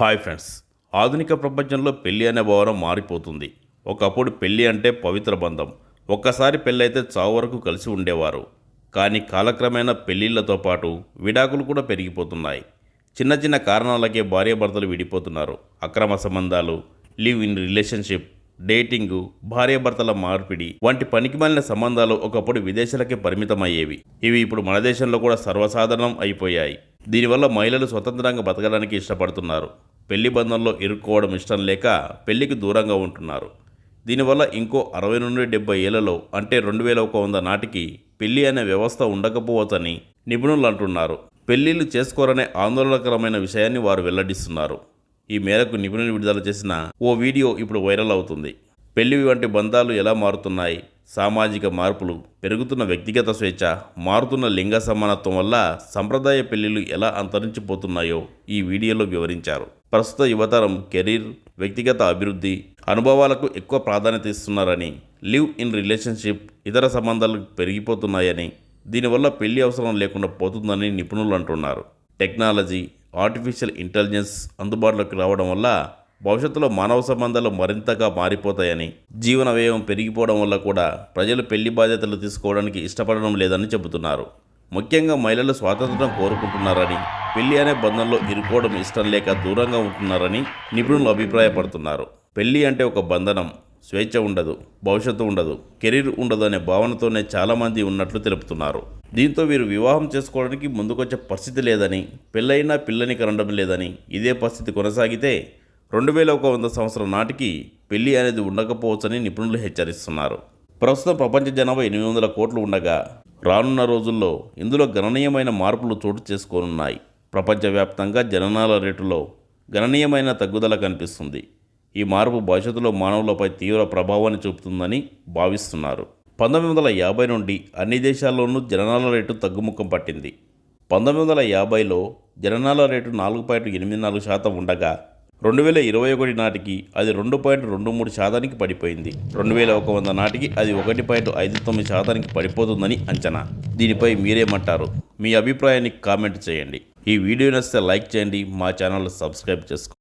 Hi friends, ఆధునిక ప్రపంచంలో పెళ్ళి అనే భావన మారిపోతుంది. ఒకప్పుడు పెళ్ళి అంటే పవిత్ర బంధం. ఒక్కసారి పెళ్ళైతే చావు వరకు కలిసి ఉండేవారు. కానీ కాలక్రమేణా పెళ్ళిళ్ళతో పాటు విడాకులు కూడా పెరిగిపోతున్నాయి. చిన్న చిన్న కారణాలకే భార్యాభర్తలు విడిపోతున్నారు. అక్రమ సంబంధాలు, లివ్ ఇన్ రిలేషన్షిప్, డేటింగు, భార్యాభర్తల మార్పిడి వంటి పనికిమాలిన సంబంధాలు ఒకప్పుడు విదేశాలకే పరిమితమయ్యేవి. ఇవి ఇప్పుడు మన దేశంలో కూడా సర్వసాధారణం అయిపోయాయి. దీనివల్ల మహిళలు స్వతంత్రంగా బతకడానికి ఇష్టపడుతున్నారు. పెళ్లి బంధంలో ఇరుక్కోవడం ఇష్టం లేక పెళ్లికి దూరంగా ఉంటున్నారు. దీనివల్ల ఇంకో 60 నుండి 70 ఏళ్లలో అంటే 2100 నాటికి పెళ్లి అనే వ్యవస్థ ఉండకపోవచ్చని నిపుణులు అంటున్నారు. పెళ్లిళ్ళు చేసుకోరనే ఆందోళనకరమైన విషయాన్ని వారు వెల్లడిస్తున్నారు. ఈ మేరకు నిపుణులు విడుదల చేసిన ఓ వీడియో ఇప్పుడు వైరల్ అవుతుంది. పెళ్లి వంటి బంధాలు ఎలా మారుతున్నాయి, సామాజిక మార్పులు, పెరుగుతున్న వ్యక్తిగత స్వేచ్ఛ, మారుతున్న లింగ సమానత్వం వల్ల సంప్రదాయ పెళ్లిళ్ళు ఎలా అంతరించిపోతున్నాయో ఈ వీడియోలో వివరించారు. ప్రస్తుత యువతరం కెరీర్, వ్యక్తిగత అభివృద్ధి, అనుభవాలకు ఎక్కువ ప్రాధాన్యత ఇస్తున్నారని, లివ్ ఇన్ రిలేషన్షిప్, ఇతర సంబంధాలు పెరిగిపోతున్నాయని, దీనివల్ల పెళ్లి అవసరం లేకుండా పోతుందని నిపుణులు అంటున్నారు. టెక్నాలజీ, ఆర్టిఫిషియల్ ఇంటెలిజెన్స్ అందుబాటులోకి రావడం వల్ల భవిష్యత్తులో మానవ సంబంధాలు మరింతగా మారిపోతాయని, జీవన వ్యయం పెరిగిపోవడం వల్ల కూడా ప్రజలు పెళ్లి బాధ్యతలు తీసుకోవడానికి ఇష్టపడడం లేదని చెబుతున్నారు. ముఖ్యంగా మహిళలు స్వాతంత్రం కోరుకుంటున్నారని, పెళ్లి అనే బంధంలో ఇరుకోవడం ఇష్టం లేక దూరంగా ఉంటున్నారని నిపుణులు అభిప్రాయపడుతున్నారు. పెళ్లి అంటే ఒక బంధనం, స్వేచ్ఛ ఉండదు, భవిష్యత్తు ఉండదు, కెరీర్ ఉండదు అనే భావనతోనే చాలామంది ఉన్నట్లు తెలుపుతున్నారు. దీంతో వీరు వివాహం చేసుకోవడానికి ముందుకొచ్చే పరిస్థితి లేదని, పెళ్ళైనా పిల్లని కనడం లేదని, ఇదే పరిస్థితి కొనసాగితే 2100 సంవత్సరం నాటికి పెళ్లి అనేది ఉండకపోవచ్చని నిపుణులు హెచ్చరిస్తున్నారు. ప్రస్తుతం ప్రపంచ జనాభా 800 కోట్లు ఉండగా రానున్న రోజుల్లో ఇందులో గణనీయమైన మార్పులు చోటు చేసుకోనున్నాయి. ప్రపంచవ్యాప్తంగా జననాల రేటులో గణనీయమైన తగ్గుదల కనిపిస్తుంది. ఈ మార్పు భవిష్యత్తులో మానవులపై తీవ్ర ప్రభావాన్ని చూపుతుందని భావిస్తున్నారు. 1950 నుండి అన్ని దేశాల్లోనూ జననాల రేటు తగ్గుముఖం పట్టింది. 1950లో జననాల రేటు 4.84% ఉండగా 2021 నాటికి అది 2.23% పడిపోయింది. 2100 నాటికి అది 1.59% పడిపోతుందని అంచనా. దీనిపై మీరేమంటారు? మీ అభిప్రాయాన్ని కామెంట్ చేయండి. ఈ వీడియో నచ్చితే లైక్ చేయండి, మా ఛానల్ సబ్స్క్రైబ్ చేసుకోండి.